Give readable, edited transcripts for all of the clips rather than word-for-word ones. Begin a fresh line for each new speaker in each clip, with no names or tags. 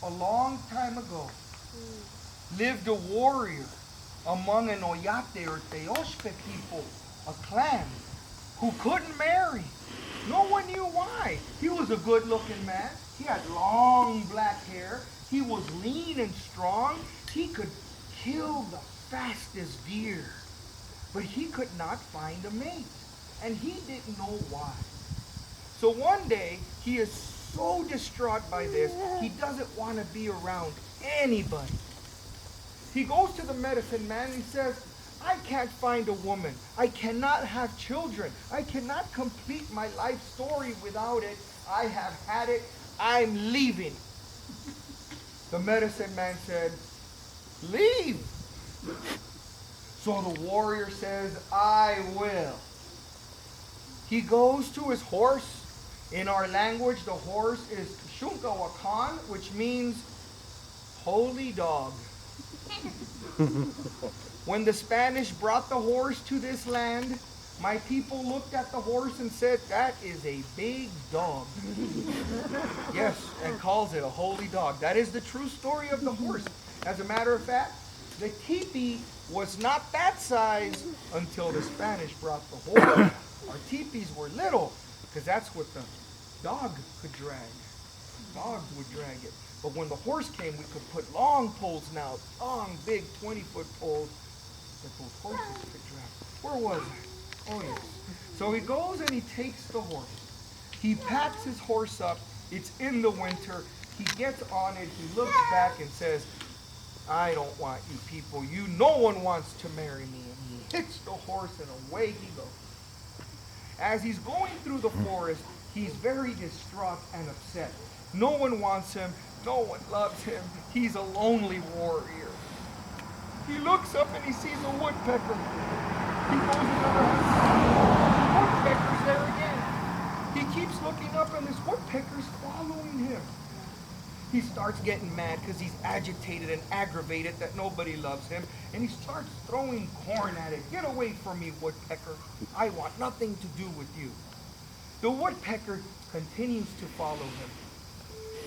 a long time ago, lived a warrior among an Oyate or Teoshpe people, a clan, who couldn't marry. No one knew why. He was a good-looking man. He had long black hair. He was lean and strong. He could kill the fastest deer. But he could not find a mate. And he didn't know why. So one day, he is so distraught by this, he doesn't want to be around anybody. He goes to the medicine man and he says, I can't find a woman. I cannot have children. I cannot complete my life story without it. I have had it. I'm leaving. The medicine man said, leave. So the warrior says, I will. He goes to his horse. In our language, the horse is Shunkawakan, which means holy dog. When the Spanish brought the horse to this land, my people looked at the horse and said, that is a big dog. Yes, and calls it a holy dog. That is the true story of the horse. As a matter of fact, the teepee was not that size until the Spanish brought the horse. Our teepees were little, because that's what the dog could drag. Dogs would drag it. But when the horse came, we could put long poles now, long, big 20-foot poles that those horses could drag. Where was I? Oh, yes. So he goes and he takes the horse. He packs his horse up. It's in the winter. He gets on it. He looks back and says, I don't want you people. No one wants to marry me. And he hits the horse and away he goes. As he's going through the forest, he's very distraught and upset. No one wants him. No one loves him. He's a lonely warrior. He looks up and he sees a woodpecker. He goes another house. The woodpecker's there again. He keeps looking up and this woodpecker's following him. He starts getting mad because he's agitated and aggravated that nobody loves him. And he starts throwing corn at it. Get away from me, woodpecker. I want nothing to do with you. The woodpecker continues to follow him.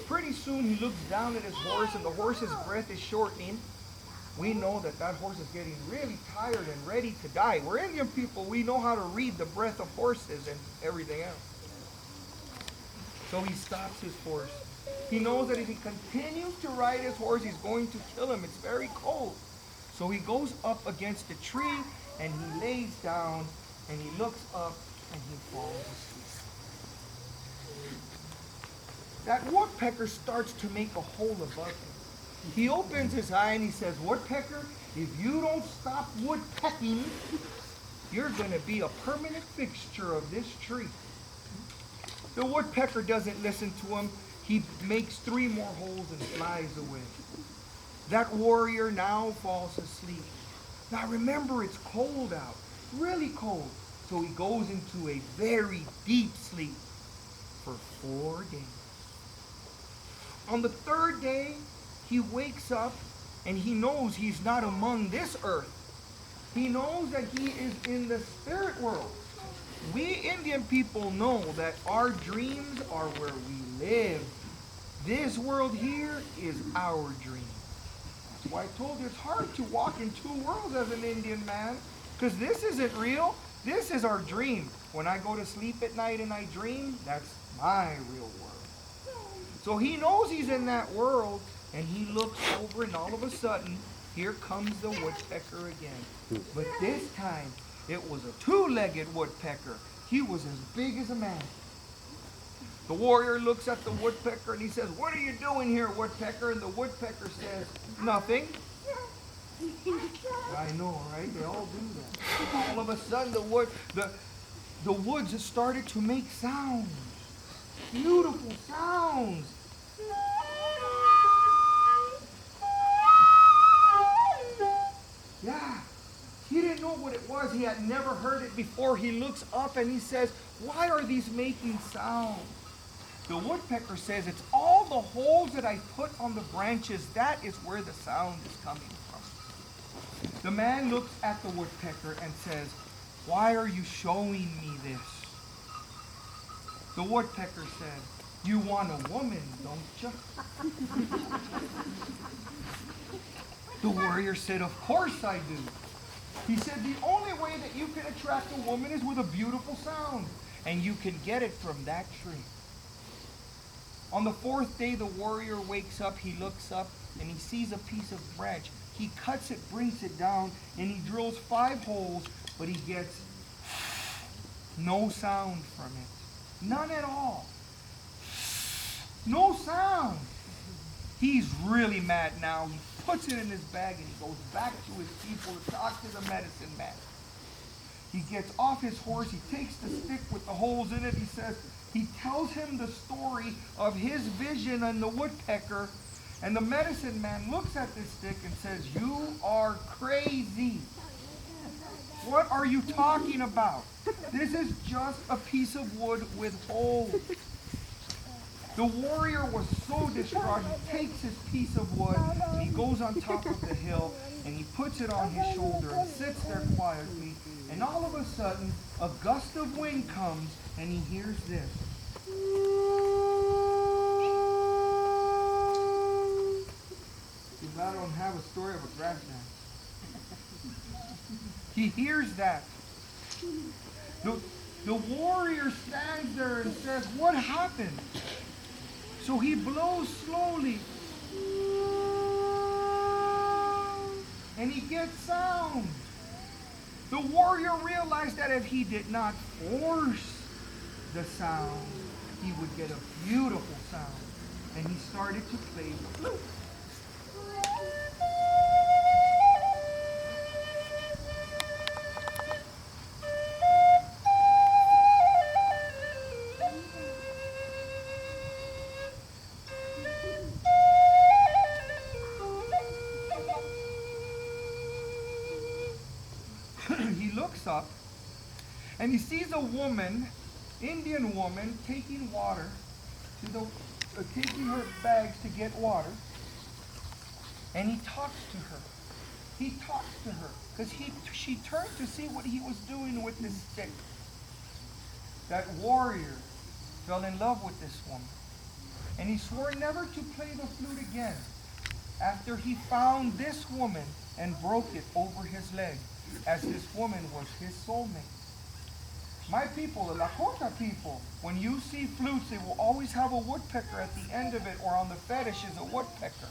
Pretty soon he looks down at his horse and the horse's breath is shortening. We know that horse is getting really tired and ready to die. We're Indian people. We know how to read the breath of horses and everything else. So he stops his horse. He knows that if he continues to ride his horse, he's going to kill him. It's very cold. So he goes up against a tree and he lays down and he looks up and he falls asleep. That woodpecker starts to make a hole above him. He opens his eye and he says, Woodpecker, if you don't stop woodpecking, you're going to be a permanent fixture of this tree. The woodpecker doesn't listen to him. He makes 3 more holes and flies away. That warrior now falls asleep. Now remember, it's cold out, really cold. So he goes into a very deep sleep for 4 days. On the 3rd day, he wakes up and he knows he's not among this earth. He knows that he is in the spirit world. We Indian people know that our dreams are where we live. This world here is our dream. That's why I told you it's hard to walk in 2 worlds as an Indian man, because this isn't real. This is our dream. When I go to sleep at night and I dream, that's my real world. So he knows he's in that world, and he looks over, and all of a sudden, here comes the woodpecker again. But this time, it was a 2-legged woodpecker. He was as big as a man. The warrior looks at the woodpecker, and he says, what are you doing here, woodpecker? And the woodpecker says, nothing. I know, right? They all do that. All of a sudden, the woods started to make sounds. Beautiful sounds. Yeah. He didn't know what it was. He had never heard it before. He looks up and he says, why are these making sounds? The woodpecker says, it's all the holes that I put on the branches. That is where the sound is coming from. The man looks at the woodpecker and says, why are you showing me this? The woodpecker said, You want a woman, don't you? The warrior said, of course I do. He said, the only way that you can attract a woman is with a beautiful sound, and you can get it from that tree. On the fourth day, the warrior wakes up, he looks up, and he sees a piece of branch. He cuts it, brings it down, and he drills 5 holes, but he gets no sound from it. None at all. No sound. He's really mad now. He puts it in his bag and he goes back to his people to talk to the medicine man. He gets off his horse. He takes the stick with the holes in it. He tells him the story of his vision and the woodpecker. And the medicine man looks at this stick and says, you are crazy. What are you talking about? This is just a piece of wood with holes. The warrior was so distraught, he takes his piece of wood and he goes on top of the hill and he puts it on his shoulder and sits there quietly. And all of a sudden, a gust of wind comes and he hears this. Because I don't have a story of a grass dance. He hears that. The warrior stands there and says, what happened? So he blows slowly. And he gets sound. The warrior realized that if he did not force the sound, he would get a beautiful sound. And he started to play the flute. He looks up and he sees a woman, Indian woman, taking water to taking her bags to get water, and he talks to her. He talks to her because she turned to see what he was doing with this stick. That warrior fell in love with this woman, and he swore never to play the flute again after he found this woman and broke it over his leg, as this woman was his soulmate. My people, the Lakota people, when you see flutes, they will always have a woodpecker at the end of it, or on the fetish is a woodpecker.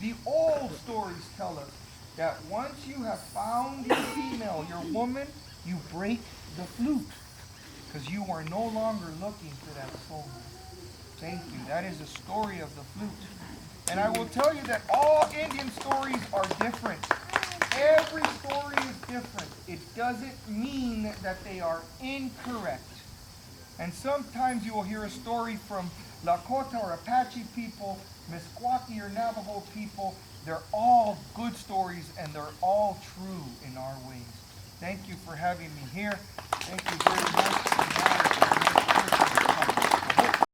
The old stories tell us that once you have found your female, your woman, you break the flute, because you are no longer looking for that soulmate. Thank you. That is the story of the flute. And I will tell you that all Indian stories are different. Every story is different. It doesn't mean that they are incorrect. And sometimes you will hear a story from Lakota or Apache people, Meskwaki or Navajo people. They're all good stories and they're all true in our ways. Thank you for having me here. Thank you very much.